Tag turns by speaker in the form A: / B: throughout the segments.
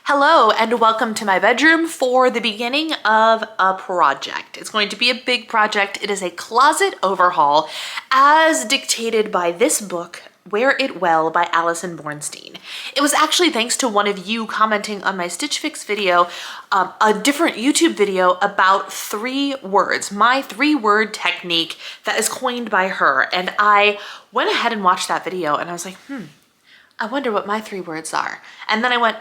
A: Hello and welcome to my bedroom for the beginning of a project. It's going to be a big project. It is a closet overhaul as dictated by this book, Wear It Well by Allison Bornstein. It was actually thanks to one of you commenting on my Stitch Fix video, a different YouTube video about 3 words, my 3-word technique that is coined by her. And I went ahead and watched that video and I was like, I wonder what my 3 words are. And then I went,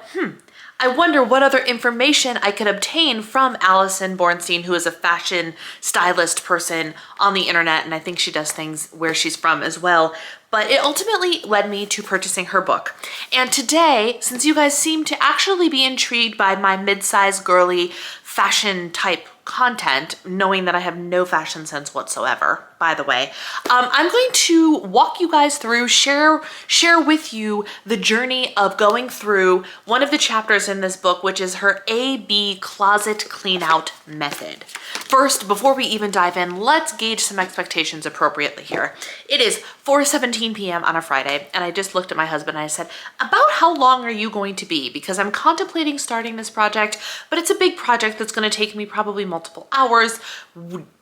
A: I wonder what other information I could obtain from Allison Bornstein, who is a fashion stylist person on the internet, and I think she does things where she's from as well. But it ultimately led me to purchasing her book. And today, since you guys seem to actually be intrigued by my mid-size girly fashion type content, knowing that I have no fashion sense whatsoever, by the way, I'm going to walk you guys through, share with you the journey of going through one of the chapters in this book, which is her A-B closet clean out method. First, before we even dive in, let's gauge some expectations appropriately here. It is 4:17 p.m. on a Friday, and I just looked at my husband and I said, about how long are you going to be? Because I'm contemplating starting this project, but it's a big project that's going to take me probably multiple hours.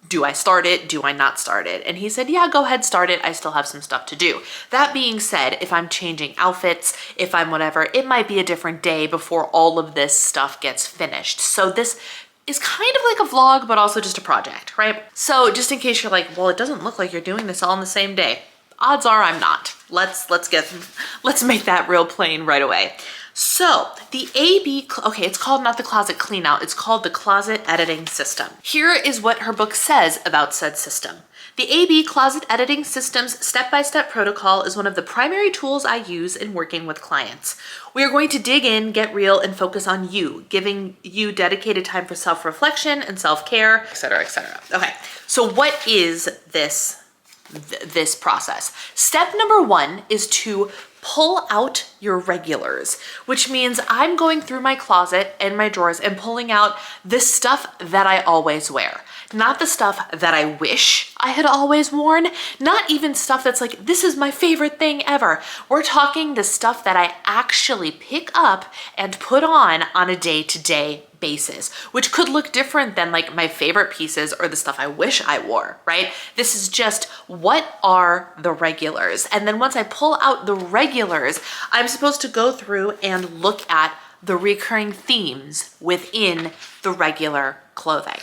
A: Do I start it? Do I not start it? And he said, yeah, go ahead, start it. I still have some stuff to do. That being said, if I'm changing outfits, if I'm whatever, it might be a different day before all of this stuff gets finished. So this is kind of like a vlog, but also just a project, right? So just in case you're like, well, it doesn't look like you're doing this all on the same day. Odds are I'm not. Let's make that real plain right away. So the A-B, okay, it's called not the closet clean out, it's called the closet editing system. Here is what her book says about said system. The A-B closet editing system's step-by-step protocol is one of the primary tools I use in working with clients. We are going to dig in, get real, and focus on you, giving you dedicated time for self-reflection and self-care, etc., etc. Okay, so what is this process? Step number 1 is to pull out your regulars, which means I'm going through my closet and my drawers and pulling out the stuff that I always wear. Not the stuff that I wish I had always worn, not even stuff that's like, this is my favorite thing ever. We're talking the stuff that I actually pick up and put on a day-to-day basis, which could look different than like my favorite pieces or the stuff I wish I wore, right? This is just what are the regulars. And then once I pull out the regulars, I'm supposed to go through and look at the recurring themes within the regular clothing.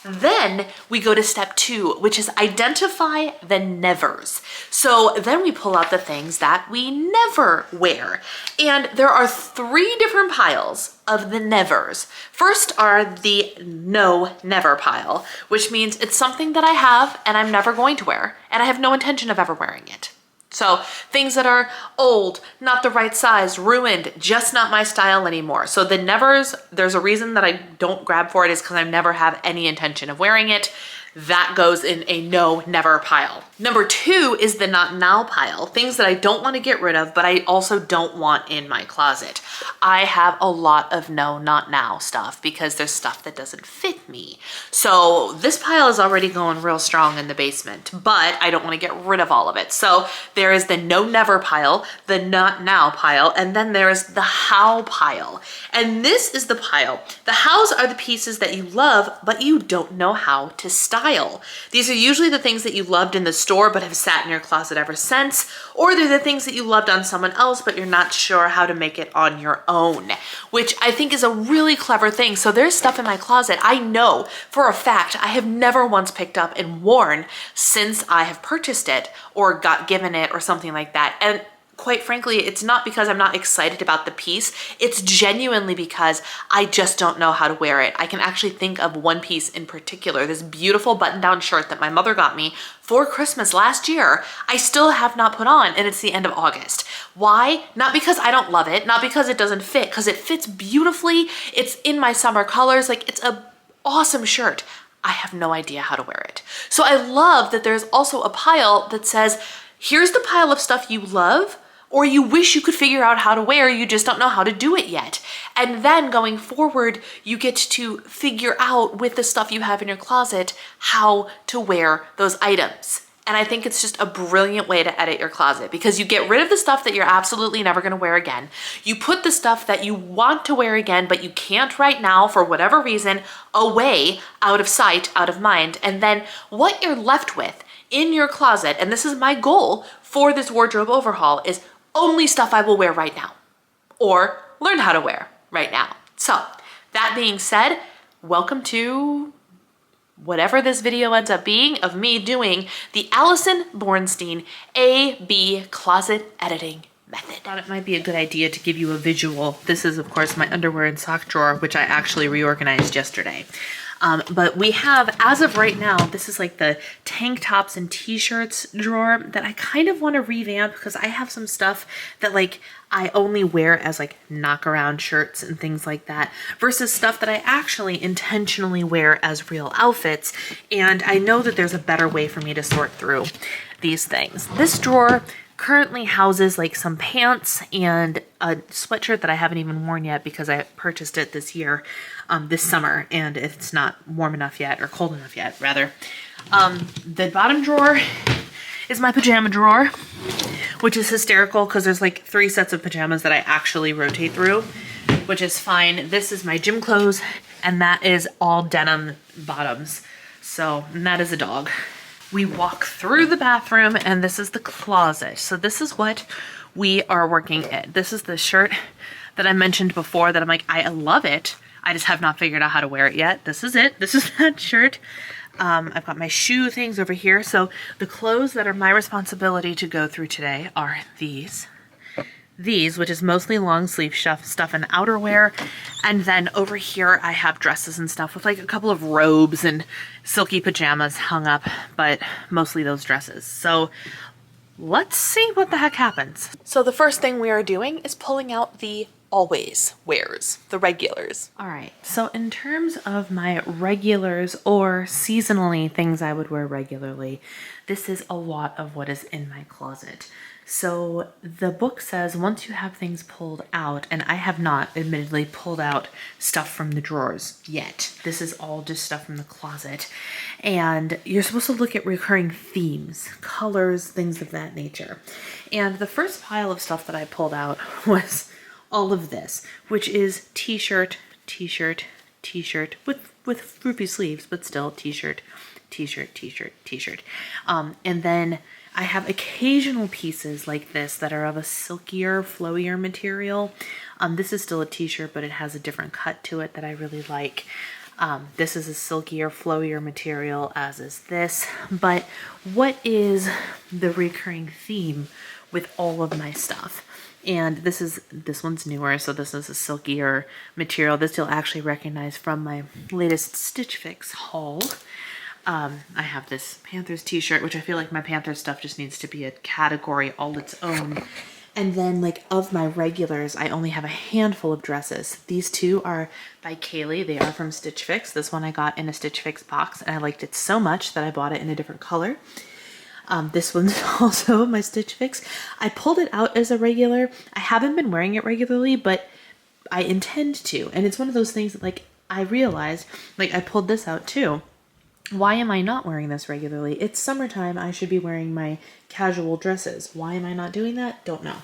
A: Then we go to step 2, which is identify the nevers. So then we pull out the things that we never wear. And there are 3 different piles of the nevers. First are the no never pile, which means it's something that I have and I'm never going to wear, and I have no intention of ever wearing it. So things that are old, not the right size, ruined, just not my style anymore. So the nevers, there's a reason that I don't grab for it is because I never have any intention of wearing it. That goes in a no never pile. Number 2 is the not now pile, things that I don't want to get rid of, but I also don't want in my closet. I have a lot of no not now stuff because there's stuff that doesn't fit me. So this pile is already going real strong in the basement, but I don't want to get rid of all of it. So there is the no never pile, the not now pile, and then there is the how pile. And this is the pile. The hows are the pieces that you love, but you don't know how to style. These are usually the things that you loved in the store but have sat in your closet ever since, or they're the things that you loved on someone else but you're not sure how to make it on your own, which I think is a really clever thing. So there's stuff in my closet I know for a fact I have never once picked up and worn since I have purchased it or got given it or something like that. And quite frankly, it's not because I'm not excited about the piece. It's genuinely because I just don't know how to wear it. I can actually think of one piece in particular, this beautiful button-down shirt that my mother got me for Christmas last year. I still have not put on, and it's the end of August. Why? Not because I don't love it, not because it doesn't fit, because it fits beautifully. It's in my summer colors. Like, it's an awesome shirt. I have no idea how to wear it. So I love that there's also a pile that says, here's the pile of stuff you love, or you wish you could figure out how to wear, you just don't know how to do it yet. And then going forward, you get to figure out with the stuff you have in your closet how to wear those items. And I think it's just a brilliant way to edit your closet because you get rid of the stuff that you're absolutely never gonna wear again. You put the stuff that you want to wear again, but you can't right now for whatever reason, away, out of sight, out of mind. And then what you're left with in your closet, and this is my goal for this wardrobe overhaul, is only stuff I will wear right now or learn how to wear right now. So that being said, welcome to whatever this video ends up being of me doing the Allison Bornstein A-B closet editing method. I thought it might be a good idea to give you a visual. This is of course my underwear and sock drawer, which I actually reorganized yesterday. But we have, as of right now, this is like the tank tops and t-shirts drawer that I kind of want to revamp because I have some stuff that like I only wear as like knock around shirts and things like that versus stuff that I actually intentionally wear as real outfits. And I know that there's a better way for me to sort through these things. This drawer currently houses like some pants and a sweatshirt that I haven't even worn yet because I purchased it this year, this summer, and it's not warm enough yet, or cold enough yet, rather. The bottom drawer is my pajama drawer, which is hysterical because there's like 3 sets of pajamas that I actually rotate through, which is fine. This is my gym clothes, and that is all denim bottoms. So, and that is a dog. We walk through the bathroom and this is the closet. So this is what we are working in. This is the shirt that I mentioned before that I'm like, I love it. I just have not figured out how to wear it yet. This is it. This is that shirt. I've got my shoe things over here. So the clothes that are my responsibility to go through today are these, which is mostly long sleeve stuff and outerwear. And then over here, I have dresses and stuff with like a couple of robes and silky pajamas hung up, but mostly those dresses. So let's see what the heck happens. So the first thing we are doing is pulling out the always wears, the regulars. All right, so in terms of my regulars or seasonally things I would wear regularly, this is a lot of what is in my closet. So the book says once you have things pulled out, and I have not admittedly pulled out stuff from the drawers yet. This is all just stuff from the closet. And you're supposed to look at recurring themes, colors, things of that nature. And the first pile of stuff that I pulled out was all of this, which is t-shirt, t-shirt, t-shirt with droopy sleeves, but still t-shirt, t-shirt, t-shirt, t-shirt. And then I have occasional pieces like this that are of a silkier, flowier material. This is still a t-shirt, but it has a different cut to it that I really like. This is a silkier, flowier material, as is this. But what is the recurring theme with all of my stuff? And this one's newer, so this is a silkier material. This you'll actually recognize from my latest Stitch Fix haul. I have this Panthers t-shirt, which I feel like my Panthers stuff just needs to be a category all its own. And then like of my regulars, I only have a handful of dresses. These two are by Kaylee. They are from Stitch Fix. This one I got in a Stitch Fix box and I liked it so much that I bought it in a different color. This one's also my Stitch Fix. I pulled it out as a regular. I haven't been wearing it regularly, but I intend to. And it's one of those things that like I realized, like I pulled this out too. Why am I not wearing this regularly? It's summertime. I should be wearing my casual dresses. Why am I not doing that? Don't know.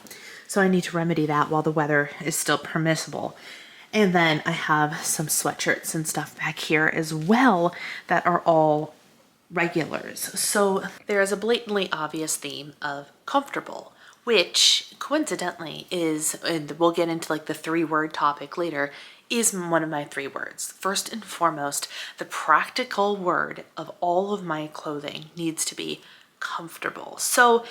A: So I need to remedy that while the weather is still permissible. And then I have some sweatshirts and stuff back here as well that are all regulars. So there is a blatantly obvious theme of comfortable, which coincidentally is, and we'll get into like the 3-word topic later, is one of my 3 words. First and foremost, the practical word of all of my clothing needs to be comfortable. So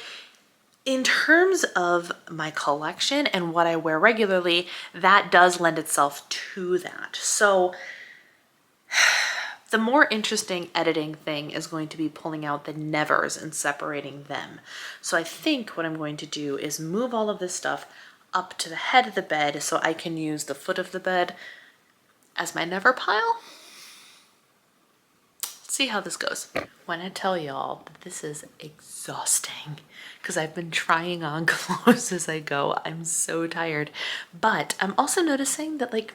A: in terms of my collection and what I wear regularly, that does lend itself to that. So the more interesting editing thing is going to be pulling out the nevers and separating them. So I think what I'm going to do is move all of this stuff up to the head of the bed so I can use the foot of the bed as my never pile. Let's see how this goes. When I tell y'all that this is exhausting because I've been trying on clothes as I go, I'm so tired. But I'm also noticing that like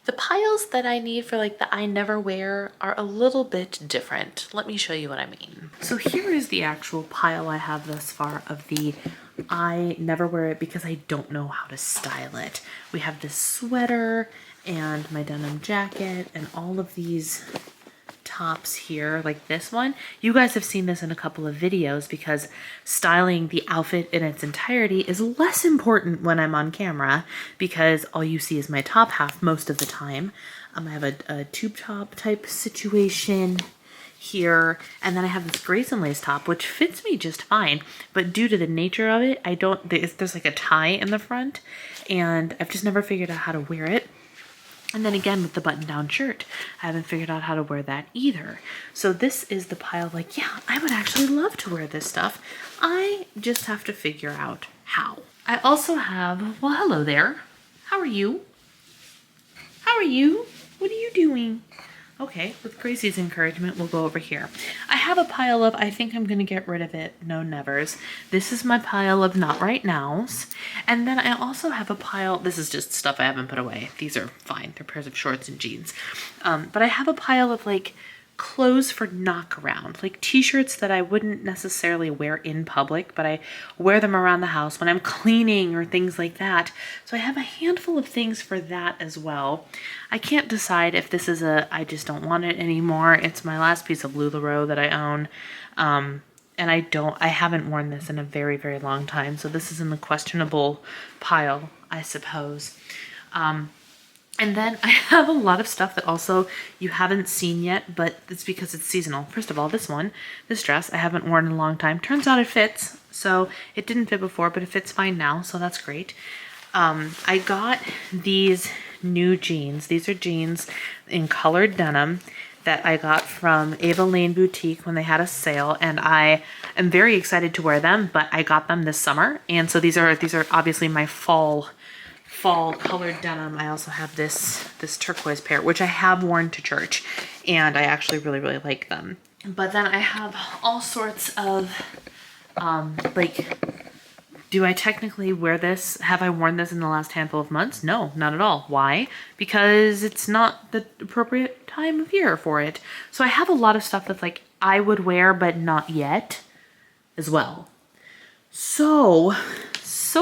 A: The piles that I need for like the I never wear are a little bit different. Let me show you what I mean. So here is the actual pile I have thus far of the I never wear it because I don't know how to style it. We have this sweater and my denim jacket and all of these tops here, like this one. You guys have seen this in a couple of videos because styling the outfit in its entirety is less important when I'm on camera because all you see is my top half most of the time. I have a tube top type situation here, and then I have this grace and lace top which fits me just fine, but due to the nature of it, there's like a tie in the front and I've just never figured out how to wear it. And then again with the button-down shirt, I haven't figured out how to wear that either. So this is the pile like, yeah, I would actually love to wear this stuff. I just have to figure out how. I also have, well, hello there. How are you? How are you? What are you doing? Okay, with Gracie's encouragement, we'll go over here. I have a pile of, I think I'm gonna get rid of it, no nevers. This is my pile of not right nows. And then I also have a pile, this is just stuff I haven't put away. These are fine, they're pairs of shorts and jeans. But I have a pile of like clothes for knock around, like t-shirts that I wouldn't necessarily wear in public, but I wear them around the house when I'm cleaning or things like that. So I have a handful of things for that as well. I can't decide if this is I just don't want it anymore. It's my last piece of LuLaRoe that I own. And I haven't worn this in a very, very long time. So this is in the questionable pile, I suppose. And then I have a lot of stuff that also you haven't seen yet, but it's because it's seasonal. First of all, this dress I haven't worn in a long time. Turns out it fits. So it didn't fit before, but it fits fine now. So that's great. I got these new jeans. These are jeans in colored denim that I got from Ava Lane Boutique when they had a sale, and I am very excited to wear them, but I got them this summer. And so these are obviously my fall colored denim. I also have this turquoise pair, which I have worn to church, and I actually really, really like them. But then I have all sorts of, like, do I technically wear this? Have I worn this in the last handful of months? No, not at all. Why? Because it's not the appropriate time of year for it. So I have a lot of stuff that's like I would wear, but not yet as well. So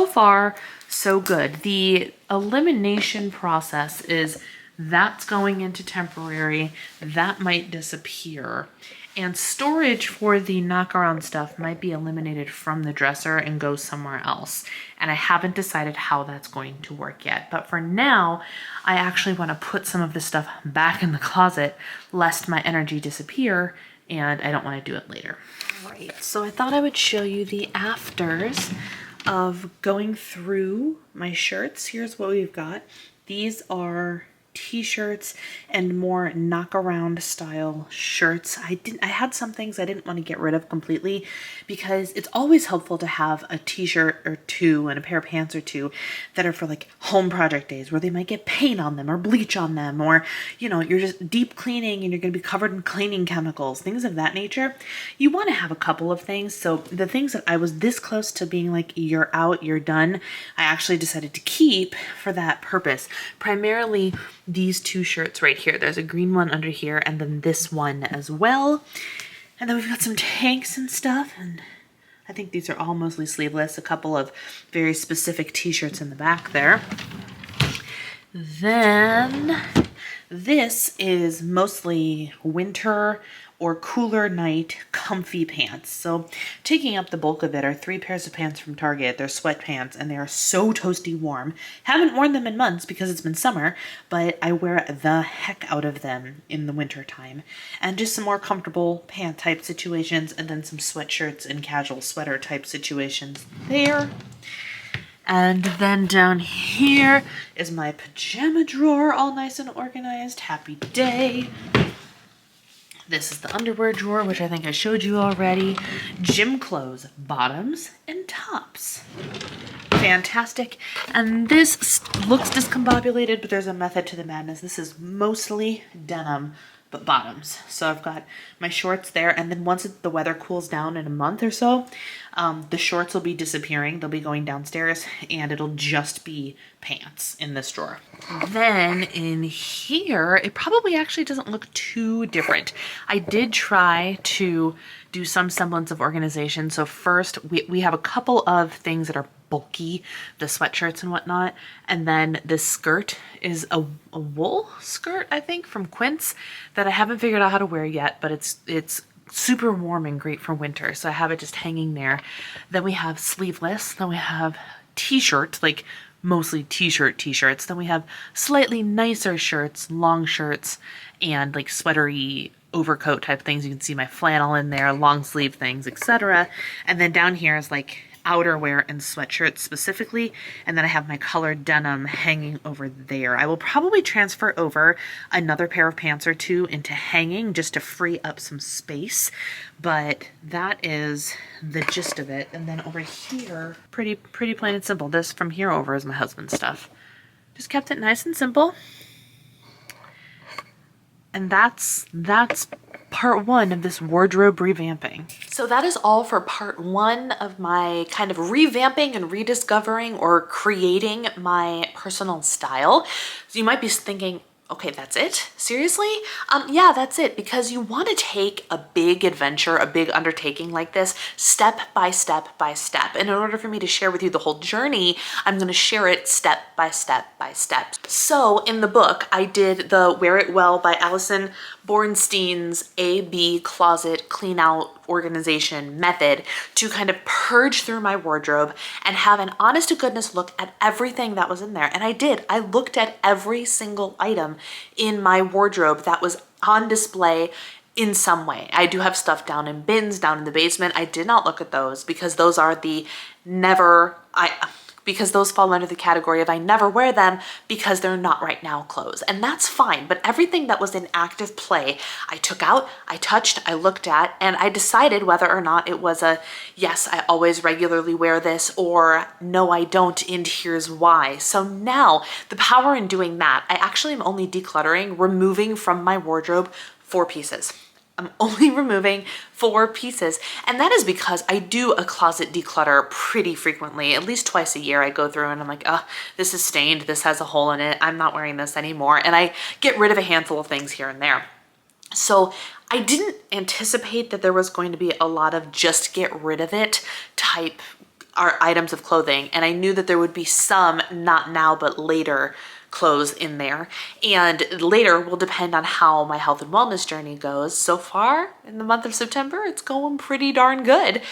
A: far, so good. The elimination process is that's going into temporary, that might disappear. And storage for the knock around stuff might be eliminated from the dresser and go somewhere else. And I haven't decided how that's going to work yet. But for now, I actually want to put some of this stuff back in the closet lest my energy disappear, and I don't want to do it later. All right, so I thought I would show you the afters of going through my shirts. Here's what we've got. These are t-shirts and more knock around style shirts. I had some things I didn't want to get rid of completely because it's always helpful to have a t-shirt or two and a pair of pants or two that are for like home project days where they might get paint on them or bleach on them, or you know, you're just deep cleaning and you're going to be covered in cleaning chemicals, things of that nature. You want to have a couple of things. So the things that I was this close to being like, you're out, you're done, I actually decided to keep for that purpose. Primarily these two shirts right here. There's a green one under here and then this one as well. And then we've got some tanks and stuff, and I think these are all mostly sleeveless. A couple of very specific t-shirts in the back there. Then this is mostly winter or cooler night comfy pants. So taking up the bulk of it are 3 pairs of pants from Target. They're sweatpants and they are so toasty warm. Haven't worn them in months because it's been summer, but I wear the heck out of them in the winter time. And just some more comfortable pant type situations, and then some sweatshirts and casual sweater type situations there. And then down here is my pajama drawer, all nice and organized. Happy day. This is the underwear drawer, which I think I showed you already. Gym clothes, bottoms and tops. Fantastic. And this looks discombobulated, but there's a method to the madness. This is mostly denim, bottoms. So I've got my shorts there, and then once the weather cools down in a month or so, the shorts will be disappearing. They'll be going downstairs, and it'll just be pants in this drawer. Then in here, it probably actually doesn't look too different. I did try to do some semblance of organization. So first, we have a couple of things that are bulky, the sweatshirts and whatnot. And then this skirt is a wool skirt, I think, from Quince that I haven't figured out how to wear yet, but it's super warm and great for winter. So I have it just hanging there. Then we have sleeveless. Then we have t-shirts, like mostly t-shirts. Then we have slightly nicer shirts, long shirts, and like sweatery overcoat type things. You can see my flannel in there, long sleeve things, etc. And then down here is like outerwear and sweatshirts specifically, and then I have my colored denim hanging over there. I will probably transfer over another pair of pants or two into hanging just to free up some space, but that is the gist of it. And then over here, pretty plain and simple. This from here over is my husband's stuff. Just kept it nice and simple. And that's part one of this wardrobe revamping. So that is all for part one of my kind of revamping and rediscovering or creating my personal style. So you might be thinking, okay, that's it? Seriously? Yeah, that's it, because you want to take a big adventure, a big undertaking like this, step by step by step. And in order for me to share with you the whole journey, I'm going to share it step by step by step. So in the book, I did the Wear It Well by Allison Bornstein's A-B closet clean out organization method to kind of purge through my wardrobe and have an honest to goodness look at everything that was in there. And I did. I looked at every single item in my wardrobe that was on display in some way. I do have stuff down in bins, down in the basement. I did not look at those because those are the because those fall under the category of I never wear them because they're not right now clothes. And that's fine, but everything that was in active play, I took out, I touched, I looked at, and I decided whether or not it was a, yes, I always regularly wear this, or no, I don't, and here's why. So now, the power in doing that, I actually am only decluttering, removing from my wardrobe 4 pieces. I'm only removing 4 pieces. And that is because I do a closet declutter pretty frequently. At least twice a year I go through and I'm like, oh, this is stained. This has a hole in it. I'm not wearing this anymore. And I get rid of a handful of things here and there. So I didn't anticipate that there was going to be a lot of just get rid of it type items of clothing. And I knew that there would be some not now, but later clothes in there, and later will depend on how my health and wellness journey goes. So far in the month of September, it's going pretty darn good.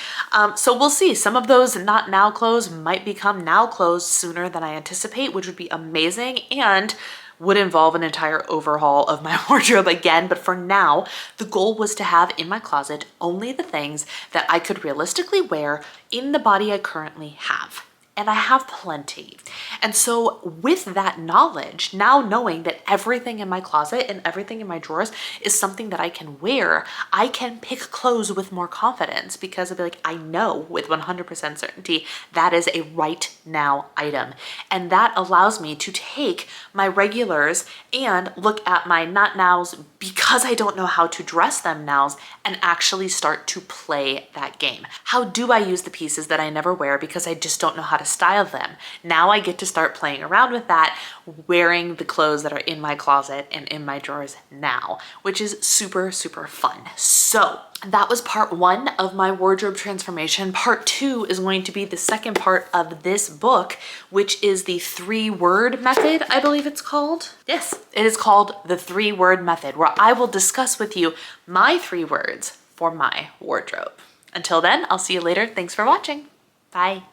A: So we'll see. Some of those not now clothes might become now clothes sooner than I anticipate, which would be amazing and would involve an entire overhaul of my wardrobe again. But for now, the goal was to have in my closet only the things that I could realistically wear in the body I currently have. And I have plenty. And so with that knowledge, now knowing that everything in my closet and everything in my drawers is something that I can wear, I can pick clothes with more confidence because I'll be like, I know with 100% certainty that is a right now item. And that allows me to take my regulars and look at my not nows because I don't know how to dress them nows and actually start to play that game. How do I use the pieces that I never wear because I just don't know how to style them? Now I get to start playing around with that, wearing the clothes that are in my closet and in my drawers now, which is super, super fun. So that was part one of my wardrobe transformation. Part two is going to be the second part of this book, which is the 3-word method, I believe it's called. Yes, it is called the 3-word method, where I will discuss with you my 3 words for my wardrobe. Until then, I'll see you later. Thanks for watching. Bye.